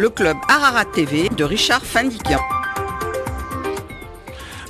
le club Ararat TV de Richard Fandikian.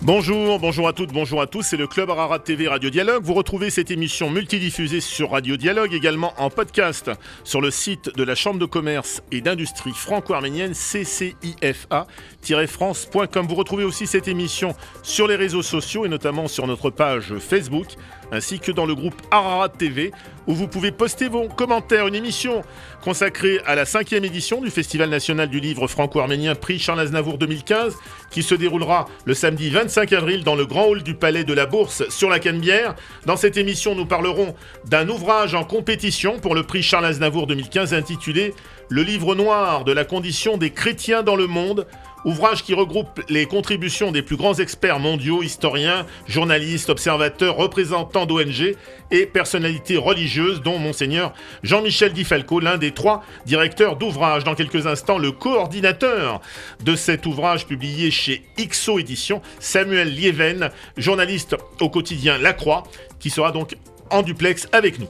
Bonjour à toutes, bonjour à tous, c'est le Club Ararat TV Radio Dialogue. Vous retrouvez cette émission multidiffusée sur Radio Dialogue, également en podcast sur le site de la Chambre de commerce et d'industrie franco-arménienne ccifa-france.com. Vous retrouvez aussi cette émission sur les réseaux sociaux et notamment sur notre page Facebook, ainsi que dans le groupe Ararat TV, où vous pouvez poster vos commentaires. Une émission consacrée à la 5e édition du Festival national du livre franco-arménien Prix Charles Aznavour 2015, qui se déroulera le samedi 25 avril dans le grand hall du Palais de la Bourse sur la Canebière. Dans cette émission, nous parlerons d'un ouvrage en compétition pour le Prix Charles Aznavour 2015 intitulé « Le livre noir de la condition des chrétiens dans le monde ». Ouvrage qui regroupe les contributions des plus grands experts mondiaux, historiens, journalistes, observateurs, représentants d'ONG et personnalités religieuses, dont Monseigneur Jean-Michel Di Falco, l'un des 3 directeurs d'ouvrage. Dans quelques instants, le coordinateur de cet ouvrage publié chez XO Éditions, Samuel Lieven, journaliste au quotidien La Croix, qui sera donc en duplex avec nous.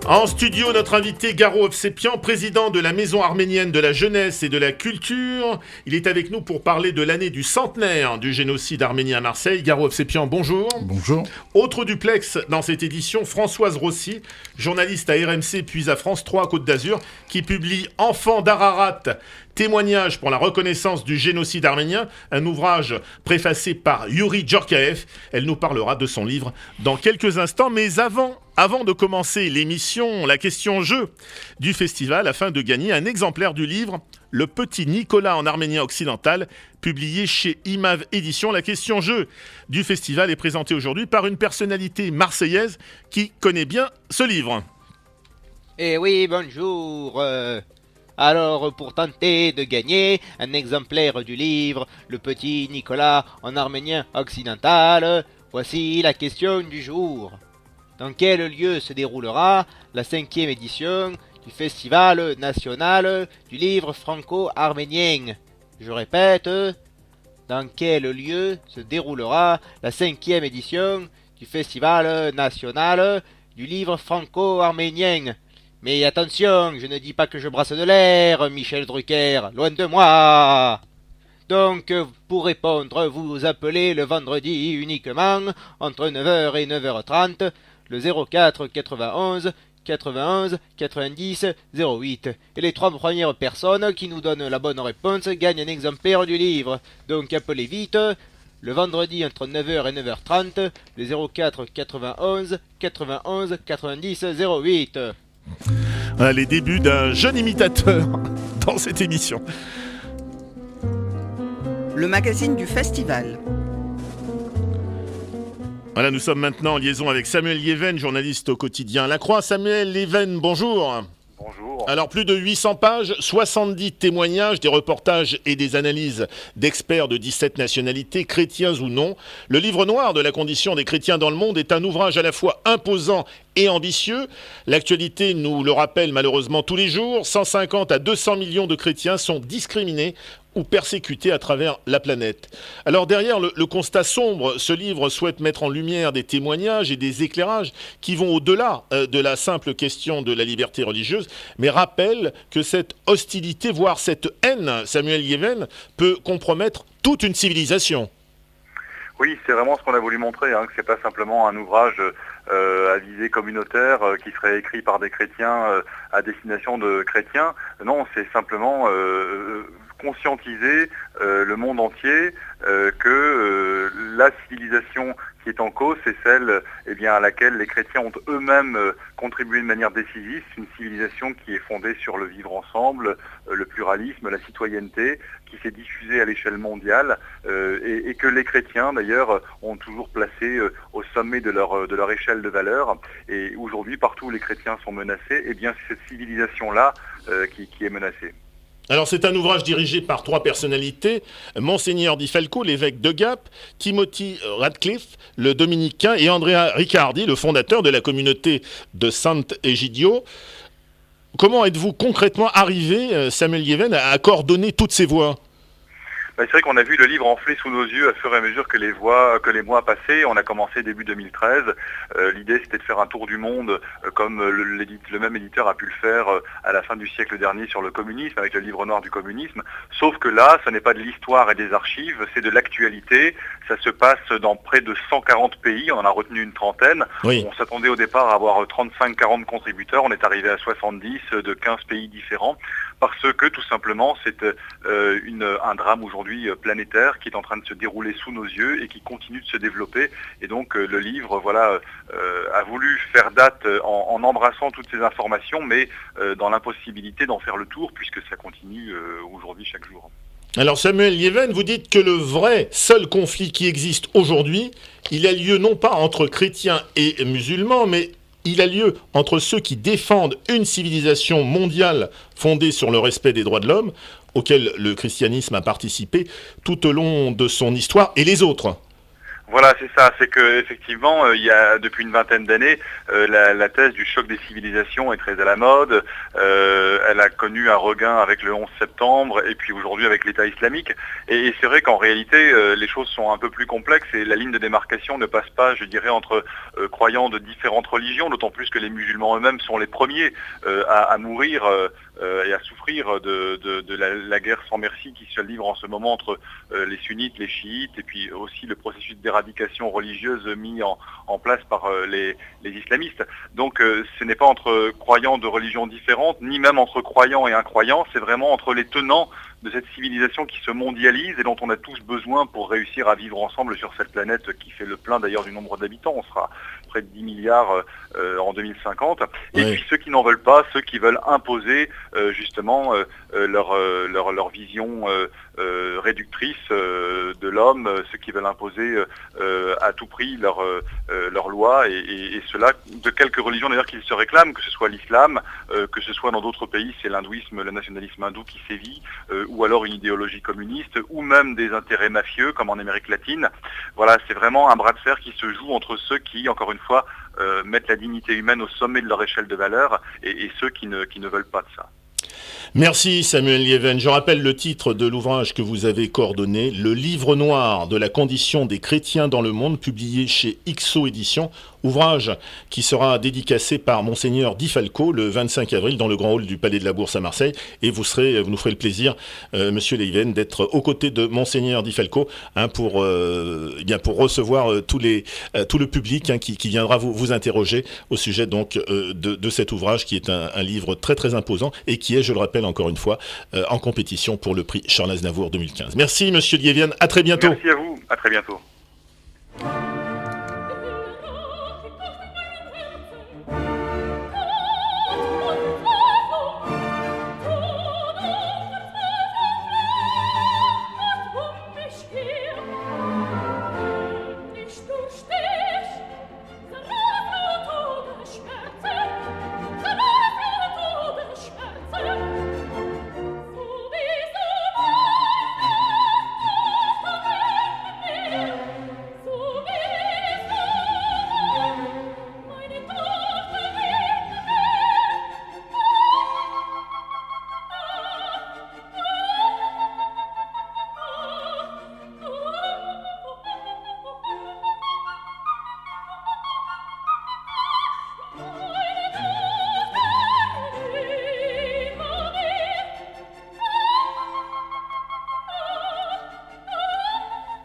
En studio, notre invité Garo Ovsepian, président de la Maison arménienne de la jeunesse et de la culture. Il est avec nous pour parler de l'année du centenaire du génocide arménien à Marseille. Garo Ovsepian, bonjour. Bonjour. Autre duplex dans cette édition, Françoise Rossi, journaliste à RMC puis à France 3 Côte d'Azur, qui publie Enfants d'Ararat, témoignage pour la reconnaissance du génocide arménien, un ouvrage préfacé par Yuri Djorkaeff. Elle nous parlera de son livre dans quelques instants, mais avant de commencer l'émission, la question jeu du festival, afin de gagner un exemplaire du livre Le Petit Nicolas en arménien occidental, publié chez Imav Éditions. La question jeu du festival est présentée aujourd'hui par une personnalité marseillaise qui connaît bien ce livre. Eh oui, bonjour. Alors, pour tenter de gagner un exemplaire du livre Le Petit Nicolas en arménien occidental, voici la question du jour. Dans quel lieu se déroulera la 5e édition du Festival national du livre franco-arménien? Je répète, dans quel lieu se déroulera la 5e édition du Festival national du livre franco-arménien? Mais attention, je ne dis pas que je brasse de l'air, Michel Drucker, loin de moi. Donc, pour répondre, vous appelez le vendredi uniquement entre 9h et 9h30, le 04 91 91 90 08. Et les 3 premières personnes qui nous donnent la bonne réponse gagnent un exemplaire du livre. Donc appelez vite, le vendredi entre 9h et 9h30, le 04 91 91 90 08. Voilà les débuts d'un jeune imitateur dans cette émission. Le magazine du festival. Voilà, nous sommes maintenant en liaison avec Samuel Lieven, journaliste au quotidien La Croix. Samuel Lieven, bonjour. Bonjour. Alors, plus de 800 pages, 70 témoignages, des reportages et des analyses d'experts de 17 nationalités, chrétiens ou non. Le livre noir de la condition des chrétiens dans le monde est un ouvrage à la fois imposant et ambitieux. L'actualité nous le rappelle malheureusement tous les jours. 150 à 200 millions de chrétiens sont discriminés ou persécutés à travers la planète. Alors derrière le constat sombre, ce livre souhaite mettre en lumière des témoignages et des éclairages qui vont au-delà de la simple question de la liberté religieuse, mais rappelle que cette hostilité, voire cette haine, Samuel Lieven, peut compromettre toute une civilisation. Oui, c'est vraiment ce qu'on a voulu montrer, que c'est pas simplement un ouvrage à visée communautaire qui serait écrit par des chrétiens à destination de chrétiens. Non, c'est simplement conscientiser le monde entier que la civilisation qui est en cause, c'est celle à laquelle les chrétiens ont eux-mêmes contribué de manière décisive. C'est une civilisation qui est fondée sur le vivre ensemble, le pluralisme, la citoyenneté, qui s'est diffusée à l'échelle mondiale et que les chrétiens d'ailleurs ont toujours placé au sommet de leur échelle de valeurs. Et aujourd'hui, partout où les chrétiens sont menacés, c'est cette civilisation-là qui est menacée. Alors c'est un ouvrage dirigé par 3 personnalités, Monseigneur Di Falco, l'évêque de Gap, Timothy Radcliffe, le dominicain, et Andrea Riccardi, le fondateur de la communauté de Sant'Egidio. Comment êtes-vous concrètement arrivé, Samuel Lieven, à coordonner toutes ces voix ? C'est vrai qu'on a vu le livre enfler sous nos yeux à fur et à mesure que les mois passaient. On a commencé début 2013. L'idée c'était de faire un tour du monde comme le même éditeur a pu le faire à la fin du siècle dernier sur le communisme avec le livre noir du communisme. Sauf que là, ce n'est pas de l'histoire et des archives, c'est de l'actualité. Ça se passe dans près de 140 pays. On en a retenu une trentaine. Oui. On s'attendait au départ à avoir 35-40 contributeurs. On est arrivé à 70 de 15 pays différents. Parce que tout simplement c'est un drame aujourd'hui planétaire qui est en train de se dérouler sous nos yeux et qui continue de se développer. Et donc le livre a voulu faire date en embrassant toutes ces informations, mais dans l'impossibilité d'en faire le tour puisque ça continue aujourd'hui chaque jour. Alors Samuel Lieven, vous dites que le seul conflit qui existe aujourd'hui, il a lieu non pas entre chrétiens et musulmans, mais il a lieu entre ceux qui défendent une civilisation mondiale fondée sur le respect des droits de l'homme, auquel le christianisme a participé tout au long de son histoire, et les autres. Voilà, c'est ça. C'est que effectivement, il y a depuis une vingtaine d'années, la thèse du choc des civilisations est très à la mode. Elle a connu un regain avec le 11 septembre et puis aujourd'hui avec l'État islamique. Et c'est vrai qu'en réalité, les choses sont un peu plus complexes et la ligne de démarcation ne passe pas, je dirais, entre croyants de différentes religions, d'autant plus que les musulmans eux-mêmes sont les premiers à mourir et à souffrir de la guerre sans merci qui se livre en ce moment entre les sunnites, les chiites et puis aussi le processus d'éradication religieuse mis en place par les islamistes. Donc ce n'est pas entre croyants de religions différentes, ni même entre croyants et incroyants, c'est vraiment entre les tenants de cette civilisation qui se mondialise et dont on a tous besoin pour réussir à vivre ensemble sur cette planète qui fait le plein d'ailleurs du nombre d'habitants. On sera près de 10 milliards en 2050. Et puis ceux qui n'en veulent pas, ceux qui veulent imposer justement leur vision réductrice de l'homme, ceux qui veulent imposer à tout prix leurs lois et cela de quelques religions d'ailleurs qu'ils se réclament, que ce soit l'islam, que ce soit dans d'autres pays, c'est l'hindouisme, le nationalisme hindou qui sévit, ou alors une idéologie communiste, ou même des intérêts mafieux comme en Amérique latine. Voilà, c'est vraiment un bras de fer qui se joue entre ceux qui, encore une fois, mettent la dignité humaine au sommet de leur échelle de valeur et ceux qui ne veulent pas de ça. Merci Samuel Lieven. Je rappelle le titre de l'ouvrage que vous avez coordonné, Le livre noir de la condition des chrétiens dans le monde, publié chez XO Éditions. Ouvrage qui sera dédicacé par Monseigneur Di Falco le 25 avril dans le grand hall du Palais de la Bourse à Marseille. Et vous nous ferez le plaisir, Monsieur Lieven, d'être aux côtés de Monseigneur Di Falco pour recevoir tout le public qui viendra vous interroger au sujet donc de cet ouvrage qui est un livre très très imposant et qui est, je le rappelle encore une fois, en compétition pour le prix Charles Aznavour 2015. Merci Monsieur Lieven, à très bientôt. Merci à vous, à très bientôt.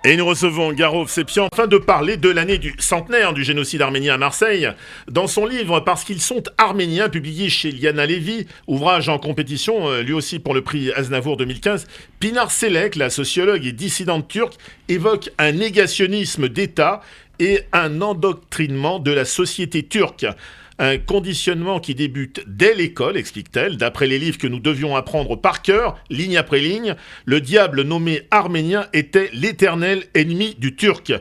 Et nous recevons Garov Sepian afin de parler de l'année du centenaire du génocide arménien à Marseille. Dans son livre « Parce qu'ils sont arméniens », publié chez Liana Lévy, ouvrage en compétition, lui aussi pour le prix Aznavour 2015, Pinar Selek, la sociologue et dissidente turque, évoque un négationnisme d'État et un endoctrinement de la société turque. Un conditionnement qui débute dès l'école, explique-t-elle, d'après les livres que nous devions apprendre par cœur, ligne après ligne. Le diable nommé arménien était l'éternel ennemi du turc.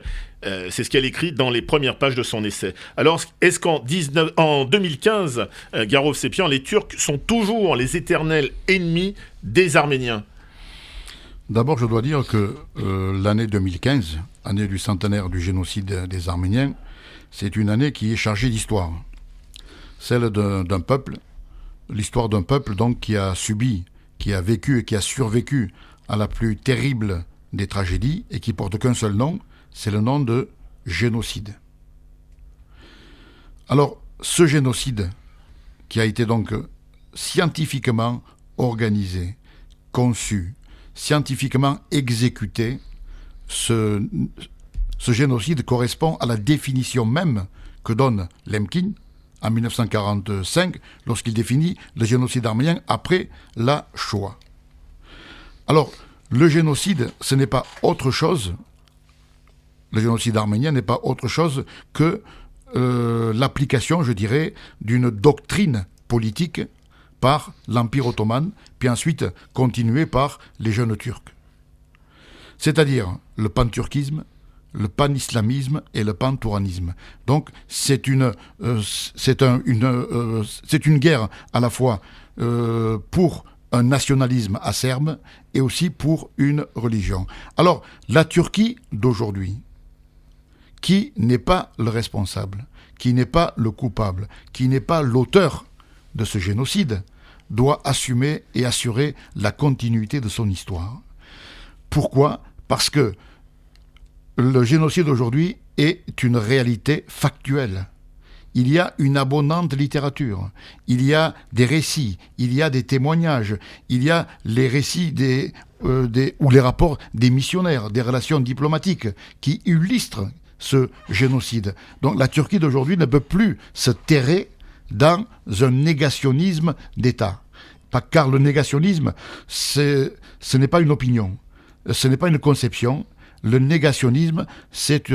C'est ce qu'elle écrit dans les premières pages de son essai. Alors, est-ce qu'en 2015, Garov Sepian, les Turcs sont toujours les éternels ennemis des Arméniens ? D'abord, je dois dire que l'année 2015, année du centenaire du génocide des Arméniens, c'est une année qui est chargée d'histoire. Celle d'un peuple, l'histoire d'un peuple donc qui a subi, qui a vécu et qui a survécu à la plus terrible des tragédies et qui porte qu'un seul nom, c'est le nom de génocide. Alors, ce génocide qui a été donc scientifiquement organisé, conçu, scientifiquement exécuté, ce génocide correspond à la définition même que donne Lemkin en 1945 lorsqu'il définit le génocide arménien après la Shoah. Alors, le génocide, ce n'est pas autre chose, le génocide arménien n'est pas autre chose que l'application, je dirais, d'une doctrine politique par l'Empire ottoman, puis ensuite continuée par les jeunes Turcs. C'est-à-dire le panturquisme, le pan-islamisme et le pan-touranisme. Donc c'est une guerre à la fois pour un nationalisme acerbe et aussi pour une religion. Alors la Turquie d'aujourd'hui, qui n'est pas le responsable, qui n'est pas le coupable, qui n'est pas l'auteur de ce génocide, doit assumer et assurer la continuité de son histoire. Pourquoi ? Parce que le génocide aujourd'hui est une réalité factuelle. Il y a une abondante littérature, il y a des récits, il y a des témoignages, il y a les récits ou les rapports des missionnaires, des relations diplomatiques qui illustrent ce génocide. Donc la Turquie d'aujourd'hui ne peut plus se terrer dans un négationnisme d'État. Car le négationnisme, ce n'est pas une opinion, ce n'est pas une conception. Le négationnisme, c'est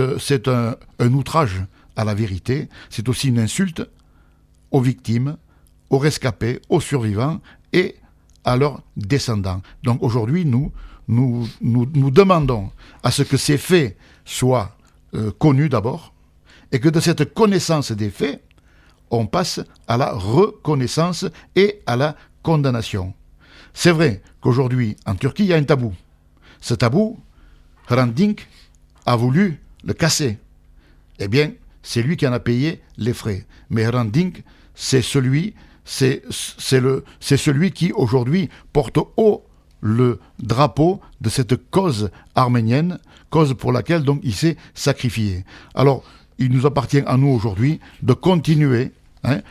un outrage à la vérité, c'est aussi une insulte aux victimes, aux rescapés, aux survivants et à leurs descendants. Donc aujourd'hui, nous demandons à ce que ces faits soient connus d'abord, et que de cette connaissance des faits, on passe à la reconnaissance et à la condamnation. C'est vrai qu'aujourd'hui, en Turquie, il y a un tabou. Ce tabou, Hrant Dink a voulu le casser. Eh bien, c'est lui qui en a payé les frais. Mais Hrant Dink, c'est celui qui aujourd'hui porte haut le drapeau de cette cause arménienne, cause pour laquelle donc il s'est sacrifié. Alors, il nous appartient à nous aujourd'hui de continuer,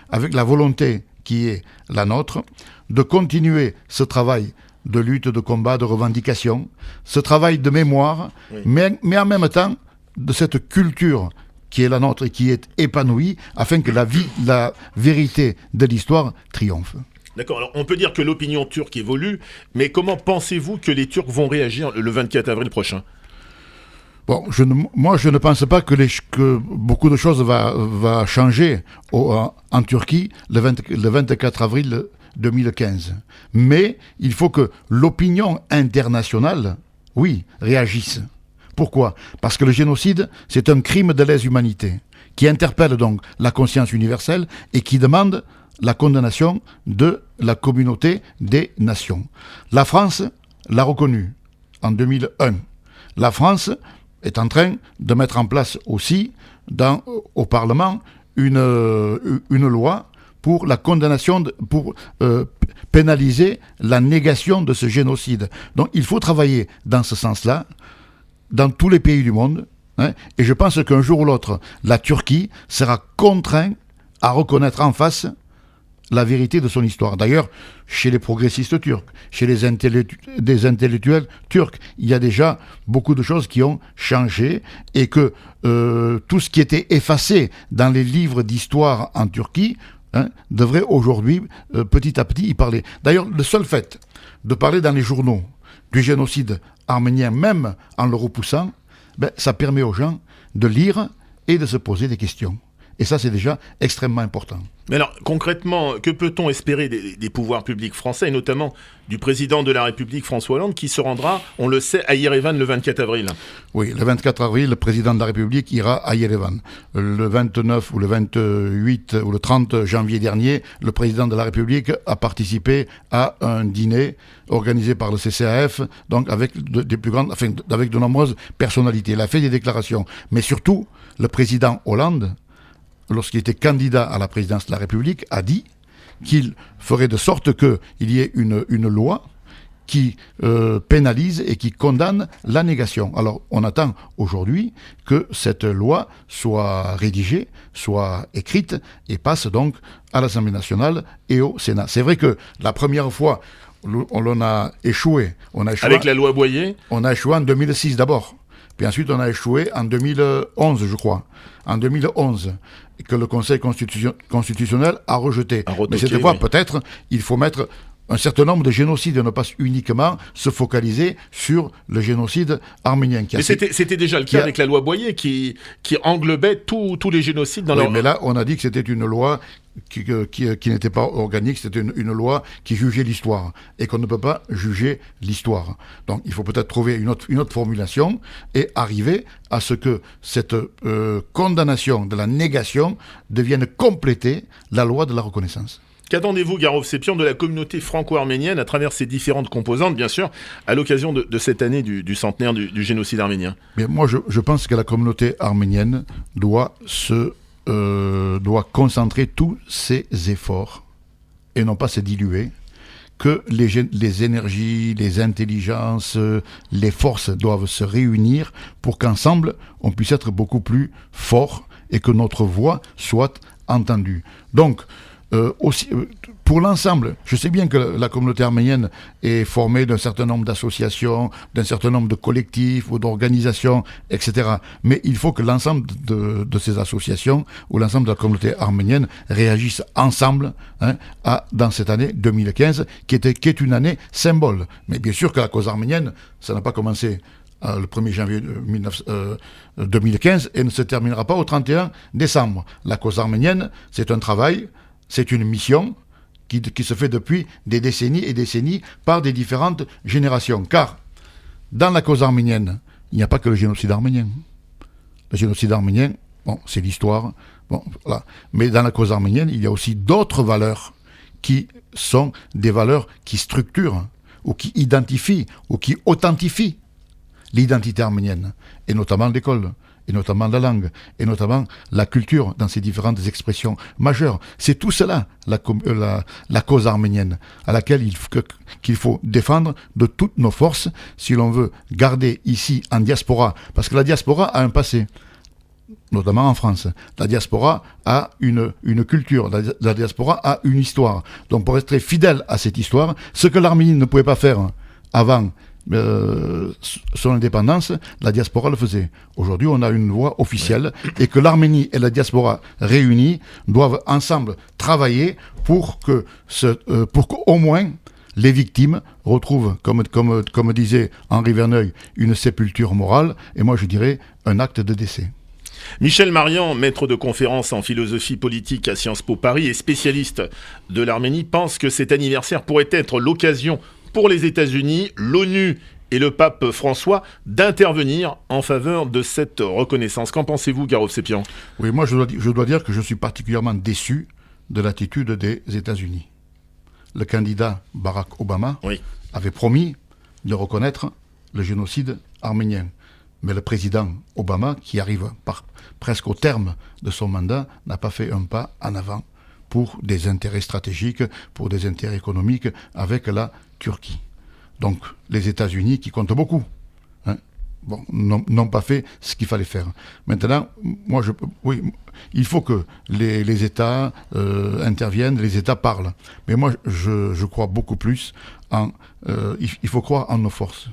avec la volonté qui est la nôtre, de continuer ce travail de lutte, de combat, de revendication, ce travail de mémoire, oui. mais en même temps de cette culture qui est la nôtre et qui est épanouie, afin que la vérité de l'histoire triomphe. D'accord, alors on peut dire que l'opinion turque évolue, mais comment pensez-vous que les Turcs vont réagir le 24 avril prochain ? Bon, moi je ne pense pas que beaucoup de choses va changer en Turquie le 24 avril 2015. Mais il faut que l'opinion internationale, oui, réagisse. Pourquoi ? Parce que le génocide, c'est un crime de lèse-humanité qui interpelle donc la conscience universelle et qui demande la condamnation de la communauté des nations. La France l'a reconnu en 2001. La France est en train de mettre en place aussi au Parlement une loi pour la condamnation, pour pénaliser la négation de ce génocide. Donc il faut travailler dans ce sens-là, dans tous les pays du monde, et je pense qu'un jour ou l'autre, la Turquie sera contrainte à reconnaître en face la vérité de son histoire. D'ailleurs, chez les progressistes turcs, chez des intellectuels turcs, il y a déjà beaucoup de choses qui ont changé et que tout ce qui était effacé dans les livres d'histoire en Turquie devrait aujourd'hui, petit à petit, y parler. D'ailleurs, le seul fait de parler dans les journaux du génocide arménien, même en le repoussant, ça permet aux gens de lire et de se poser des questions. Et ça, c'est déjà extrêmement important. Mais alors, concrètement, que peut-on espérer des pouvoirs publics français, et notamment du président de la République, François Hollande, qui se rendra, on le sait, à Yerevan le 24 avril ? Oui, le 24 avril, le président de la République ira à Yerevan. Le 29 ou le 28 ou le 30 janvier dernier, le président de la République a participé à un dîner organisé par le CCAF, donc avec avec de nombreuses personnalités. Il a fait des déclarations. Mais surtout, le président Hollande, lorsqu'il était candidat à la présidence de la République, a dit qu'il ferait de sorte qu'il y ait une loi qui pénalise et qui condamne la négation. Alors, on attend aujourd'hui que cette loi soit rédigée, soit écrite et passe donc à l'Assemblée nationale et au Sénat. C'est vrai que la première fois, on a échoué. Avec la loi Boyer. On a échoué en 2006 d'abord. Puis ensuite, on a échoué en 2011, je crois. En 2011, que le Conseil constitutionnel a rejeté. Mais cette fois, peut-être, il faut mettre un certain nombre de génocides et ne pas uniquement se focaliser sur le génocide arménien. Mais c'était déjà le cas avec la loi Boyer qui englobait tous les génocides dans mais là, on a dit que c'était une loi qui n'était pas organique, c'était une loi qui jugeait l'histoire et qu'on ne peut pas juger l'histoire. Donc il faut peut-être trouver une autre formulation et arriver à ce que cette condamnation de la négation devienne compléter la loi de la reconnaissance. Qu'attendez-vous, Garov Sepian, de la communauté franco-arménienne à travers ses différentes composantes, bien sûr, à l'occasion de cette année du centenaire du génocide arménien? Mais moi, je pense que la communauté arménienne doit concentrer tous ses efforts et non pas se diluer, que les énergies, les intelligences, les forces doivent se réunir pour qu'ensemble, on puisse être beaucoup plus forts et que notre voix soit entendue. Donc, aussi, pour l'ensemble, je sais bien que la communauté arménienne est formée d'un certain nombre d'associations, d'un certain nombre de collectifs ou d'organisations, etc. Mais il faut que l'ensemble de ces associations ou l'ensemble de la communauté arménienne réagissent ensemble dans cette année 2015, qui est une année symbole. Mais bien sûr que la cause arménienne, ça n'a pas commencé le 1er janvier 2015 et ne se terminera pas au 31 décembre. La cause arménienne, c'est un travail. C'est une mission qui se fait depuis des décennies et décennies par des différentes générations. Car dans la cause arménienne, il n'y a pas que le génocide arménien. Le génocide arménien, bon, c'est l'histoire. Bon, voilà. Mais dans la cause arménienne, il y a aussi d'autres valeurs qui sont des valeurs qui structurent ou qui identifient ou qui authentifient l'identité arménienne, et notamment l'école, et notamment la langue, et notamment la culture dans ses différentes expressions majeures. C'est tout cela, la cause arménienne, à laquelle qu'il faut défendre de toutes nos forces si l'on veut garder ici en diaspora, parce que la diaspora a un passé, notamment en France. La diaspora a une culture, la diaspora a une histoire. Donc pour rester fidèle à cette histoire, ce que l'Arménie ne pouvait pas faire avant son indépendance, la diaspora le faisait. Aujourd'hui, on a une voix officielle et que l'Arménie et la diaspora réunies doivent ensemble travailler pour qu'au moins les victimes retrouvent, comme disait Henri Verneuil, une sépulture morale, et moi je dirais un acte de décès. Michel Marian, maître de conférences en philosophie politique à Sciences Po Paris et spécialiste de l'Arménie, pense que cet anniversaire pourrait être l'occasion pour les États-Unis, l'ONU et le pape François d'intervenir en faveur de cette reconnaissance. Qu'en pensez-vous, Garov Sepian? Oui, moi je dois dire que je suis particulièrement déçu de l'attitude des États-Unis. Le candidat Barack Obama avait promis de reconnaître le génocide arménien. Mais le président Obama, qui arrive presque au terme de son mandat, n'a pas fait un pas en avant pour des intérêts stratégiques, pour des intérêts économiques avec la Turquie. Donc les États-Unis, qui comptent beaucoup, n'ont pas fait ce qu'il fallait faire. Maintenant, il faut que les États interviennent, les États parlent. Mais moi, je crois beaucoup plus il faut croire en nos forces.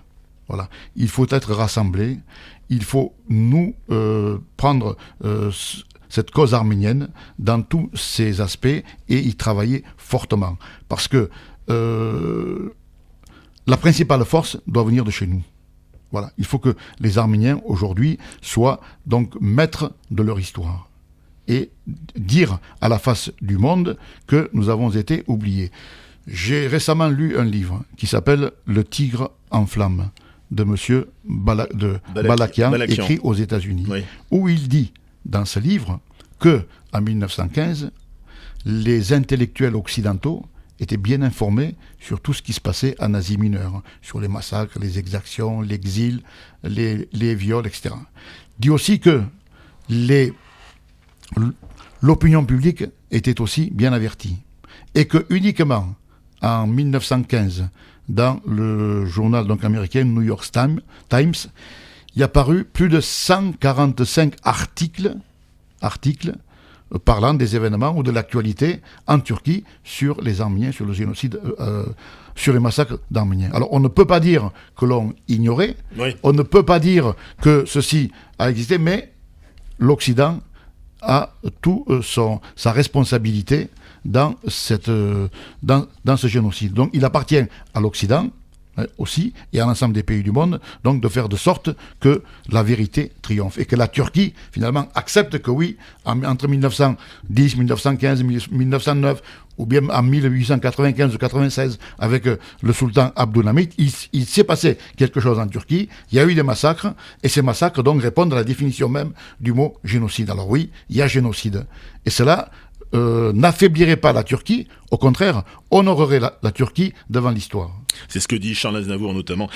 Voilà. Il faut être rassemblés. Il faut nous prendre cette cause arménienne dans tous ses aspects et y travailler fortement. Parce que la principale force doit venir de chez nous. Voilà. Il faut que les Arméniens aujourd'hui soient donc maîtres de leur histoire et dire à la face du monde que nous avons été oubliés. J'ai récemment lu un livre qui s'appelle « Le tigre en flammes » de M. Balakian, écrit aux États-Unis, où il dit dans ce livre que en 1915, les intellectuels occidentaux étaient bien informés sur tout ce qui se passait en Asie mineure, sur les massacres, les exactions, l'exil, les viols, etc. Il dit aussi que l'opinion publique était aussi bien avertie et que uniquement en 1915, dans le journal donc américain New York Times, il y a paru plus de 145 articles parlant des événements ou de l'actualité en Turquie sur les Arméniens, sur le génocide, sur les massacres d'Arméniens. Alors on ne peut pas dire que l'on ignorait, on ne peut pas dire que ceci a existé, mais l'Occident a tout sa responsabilité dans ce génocide. Donc il appartient à l'Occident aussi et à l'ensemble des pays du monde donc de faire de sorte que la vérité triomphe et que la Turquie finalement accepte que oui, entre 1910, 1915, 1909 ou bien en 1895 ou 96 avec le sultan Abdülhamid, il s'est passé quelque chose en Turquie, il y a eu des massacres et ces massacres donc répondent à la définition même du mot génocide. Alors oui, il y a génocide et cela n'affaiblirait pas la Turquie, au contraire, honorerait la Turquie devant l'histoire. C'est ce que dit Charles Aznavour notamment.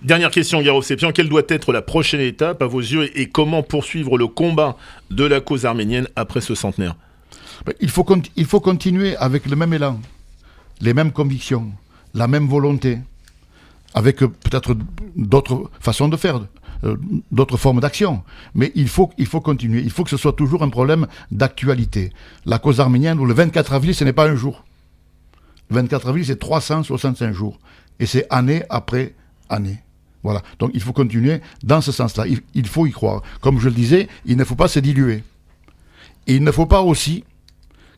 Dernière question, Garov Sepian, quelle doit être la prochaine étape à vos yeux et comment poursuivre le combat de la cause arménienne après ce centenaire ? Il faut continuer avec le même élan, les mêmes convictions, la même volonté, avec peut-être d'autres façons de faire, d'autres formes d'action. Mais il faut continuer. Il faut que ce soit toujours un problème d'actualité. La cause arménienne, le 24 avril, ce n'est pas un jour. Le 24 avril, c'est 365 jours. Et c'est année après année. Voilà. Donc il faut continuer dans ce sens-là. Il faut y croire. Comme je le disais, il ne faut pas se diluer. Et il ne faut pas aussi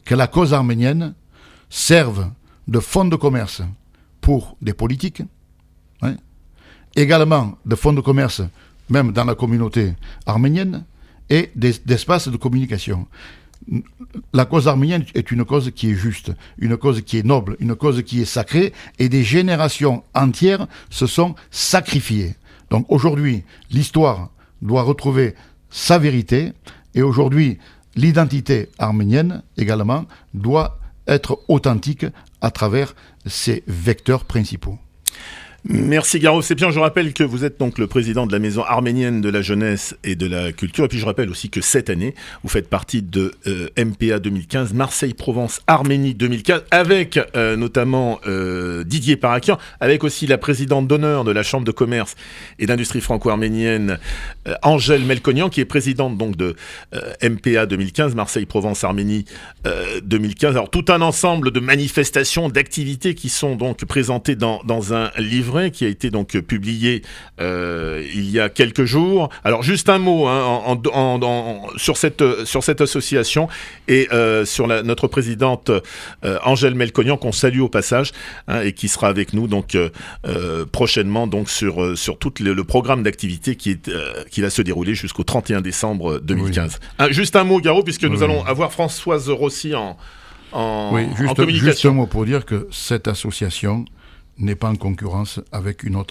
que la cause arménienne serve de fonds de commerce pour des politiques, également de fonds de commerce même dans la communauté arménienne, et d'espaces de communication. La cause arménienne est une cause qui est juste, une cause qui est noble, une cause qui est sacrée, et des générations entières se sont sacrifiées. Donc aujourd'hui, l'histoire doit retrouver sa vérité, et aujourd'hui, l'identité arménienne également doit être authentique à travers ses vecteurs principaux. Merci Garov Sepian. Je rappelle que vous êtes donc le président de la Maison arménienne de la jeunesse et de la culture. Et puis je rappelle aussi que cette année, vous faites partie de MPA 2015, Marseille-Provence Arménie 2015, avec notamment Didier Parakian, avec aussi la présidente d'honneur de la Chambre de commerce et d'industrie franco-arménienne, Angèle Melkonian, qui est présidente donc de MPA 2015, Marseille-Provence Arménie 2015. Alors tout un ensemble de manifestations, d'activités qui sont donc présentées dans un livret qui a été donc publié il y a quelques jours. Alors juste un mot sur cette association et sur notre présidente Angèle Melkonian, qu'on salue au passage, et qui sera avec nous donc prochainement donc sur tout le programme d'activité qui va se dérouler jusqu'au 31 décembre 2015. Oui. Juste un mot, Garov, puisque nous allons avoir Françoise Rossi en communication. Juste un mot pour dire que cette association n'est pas en concurrence avec une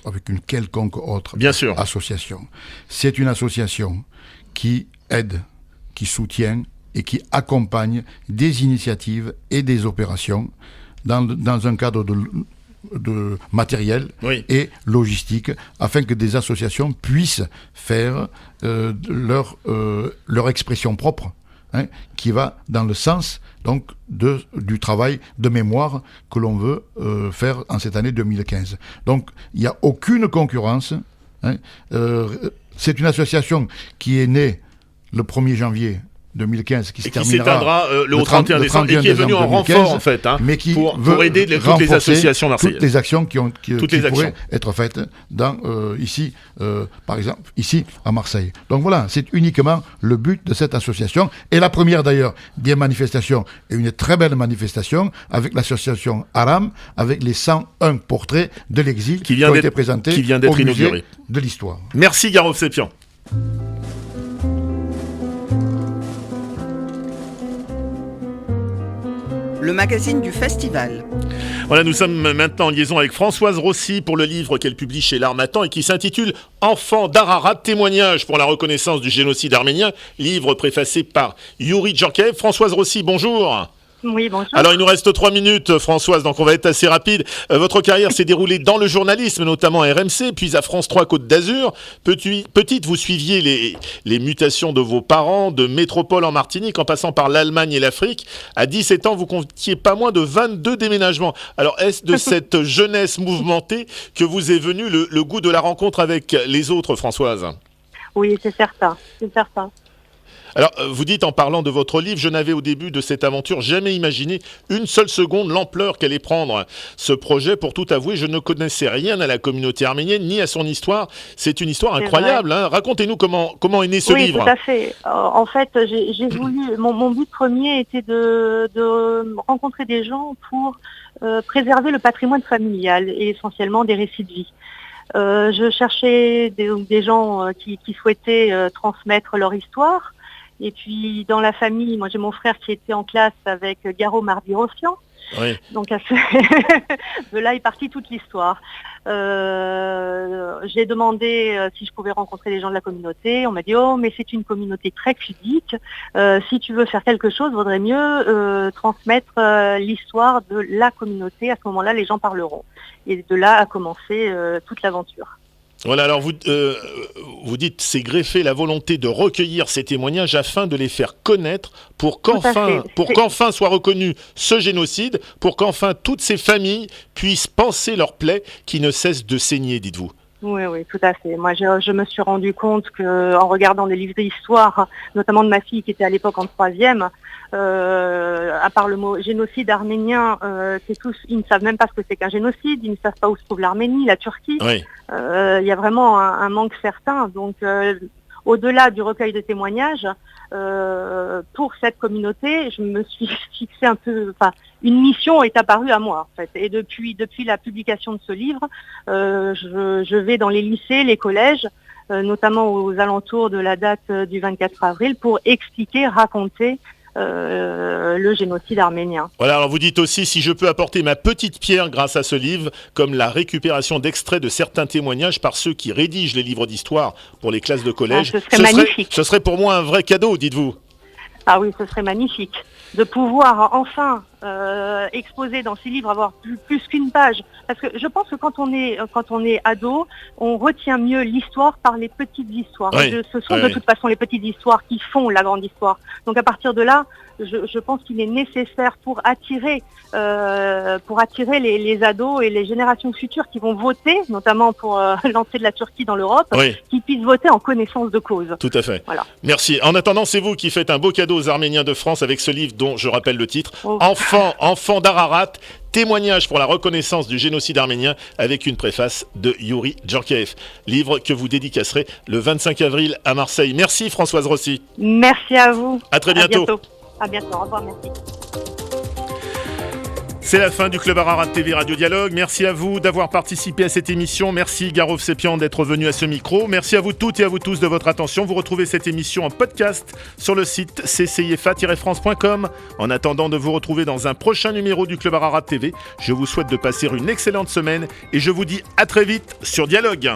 quelconque autre association. C'est une association qui aide, qui soutient et qui accompagne des initiatives et des opérations dans un cadre de matériel et logistique, afin que des associations puissent faire leur expression propre, qui va dans le sens donc du travail de mémoire que l'on veut faire en cette année 2015. Donc il n'y a aucune concurrence. C'est une association qui est née le 1er janvier 2015, qui s'éteindra le 31 décembre, et qui est venu en renfort en fait, mais qui pour aider toutes les associations marseillaises. Toutes les actions qui pourraient être faites ici, par exemple, ici à Marseille. Donc voilà, c'est uniquement le but de cette association. Et la première d'ailleurs des manifestations est une très belle manifestation avec l'association Aram, avec les 101 portraits de l'exil qui ont été présentés au musée de l'histoire. Merci Garov Sepian. Le magazine du festival. Voilà, nous sommes maintenant en liaison avec Françoise Rossi pour le livre qu'elle publie chez l'Harmattan et qui s'intitule « Enfants d'Ararat, témoignage pour la reconnaissance du génocide arménien », livre préfacé par Yuri Djorkaev. Françoise Rossi, bonjour. Oui, bonjour. Alors, il nous reste 3 minutes, Françoise, donc on va être assez rapide. Votre carrière s'est déroulée dans le journalisme, notamment à RMC, puis à France 3 Côte d'Azur. Petite, vous suiviez les mutations de vos parents, de métropole en Martinique, en passant par l'Allemagne et l'Afrique. À 17 ans, vous comptiez pas moins de 22 déménagements. Alors, est-ce de cette jeunesse mouvementée que vous est venu le goût de la rencontre avec les autres, Françoise ? Oui, c'est certain. Alors, vous dites en parlant de votre livre, je n'avais au début de cette aventure jamais imaginé une seule seconde l'ampleur qu'allait prendre ce projet. Pour tout avouer, je ne connaissais rien à la communauté arménienne ni à son histoire. C'est une histoire incroyable. Hein. Racontez-nous comment est né ce livre. Oui, tout à fait. En fait, j'ai voulu. Mon but premier était de rencontrer des gens pour préserver le patrimoine familial et essentiellement des récits de vie. Je cherchais des gens qui souhaitaient transmettre leur histoire. Et puis dans la famille, moi j'ai mon frère qui était en classe avec Garo Mardi-Rossian. Oui. Donc de là est partie toute l'histoire. J'ai demandé si je pouvais rencontrer les gens de la communauté. On m'a dit mais c'est une communauté très pudique. Si tu veux faire quelque chose, vaudrait mieux transmettre l'histoire de la communauté. À ce moment-là, les gens parleront. Et de là a commencé toute l'aventure. Voilà, alors vous dites, c'est greffé la volonté de recueillir ces témoignages afin de les faire connaître pour qu'enfin soit reconnu ce génocide, pour qu'enfin toutes ces familles puissent panser leurs plaies qui ne cessent de saigner, dites-vous. Oui, tout à fait. Moi, je me suis rendu compte en regardant des livres d'histoire, notamment de ma fille qui était à l'époque en 3e, à part le mot génocide arménien, ils ne savent même pas ce que c'est qu'un génocide, ils ne savent pas où se trouve l'Arménie, la Turquie. Oui. Il y a vraiment un manque certain. Donc, au-delà du recueil de témoignages, pour cette communauté, je me suis fixé une mission est apparue à moi, en fait. Et depuis la publication de ce livre, je vais dans les lycées, les collèges, notamment aux alentours de la date du 24 avril, pour expliquer, raconter le génocide arménien. Voilà, alors vous dites aussi, si je peux apporter ma petite pierre grâce à ce livre, comme la récupération d'extraits de certains témoignages par ceux qui rédigent les livres d'histoire pour les classes de collège, ce serait magnifique. Ce serait pour moi un vrai cadeau, dites-vous. Ah oui, ce serait magnifique de pouvoir enfin exposer dans ces livres, avoir plus qu'une page. Parce que je pense que quand on est ado, on retient mieux l'histoire par les petites histoires. Oui. Ce sont de toute façon les petites histoires qui font la grande histoire. Donc à partir de là, je pense qu'il est nécessaire pour attirer les ados et les générations futures qui vont voter, notamment pour l'entrée de la Turquie dans l'Europe, qui puissent voter en connaissance de cause. Tout à fait. Voilà. Merci. En attendant, c'est vous qui faites un beau cadeau aux Arméniens de France avec ce livre dont je rappelle le titre, Enfant d'Ararat, témoignage pour la reconnaissance du génocide arménien, avec une préface de Youri Djorkaeff. Livre que vous dédicacerez le 25 avril à Marseille. Merci Françoise Rossi. Merci à vous. À très bientôt. À bientôt. Au revoir. Merci. C'est la fin du Club Ararat TV Radio Dialogue. Merci à vous d'avoir participé à cette émission. Merci Garov Sepian d'être venu à ce micro. Merci à vous toutes et à vous tous de votre attention. Vous retrouvez cette émission en podcast sur le site ccifa-france.com. En attendant de vous retrouver dans un prochain numéro du Club Ararat TV, je vous souhaite de passer une excellente semaine et je vous dis à très vite sur Dialogue.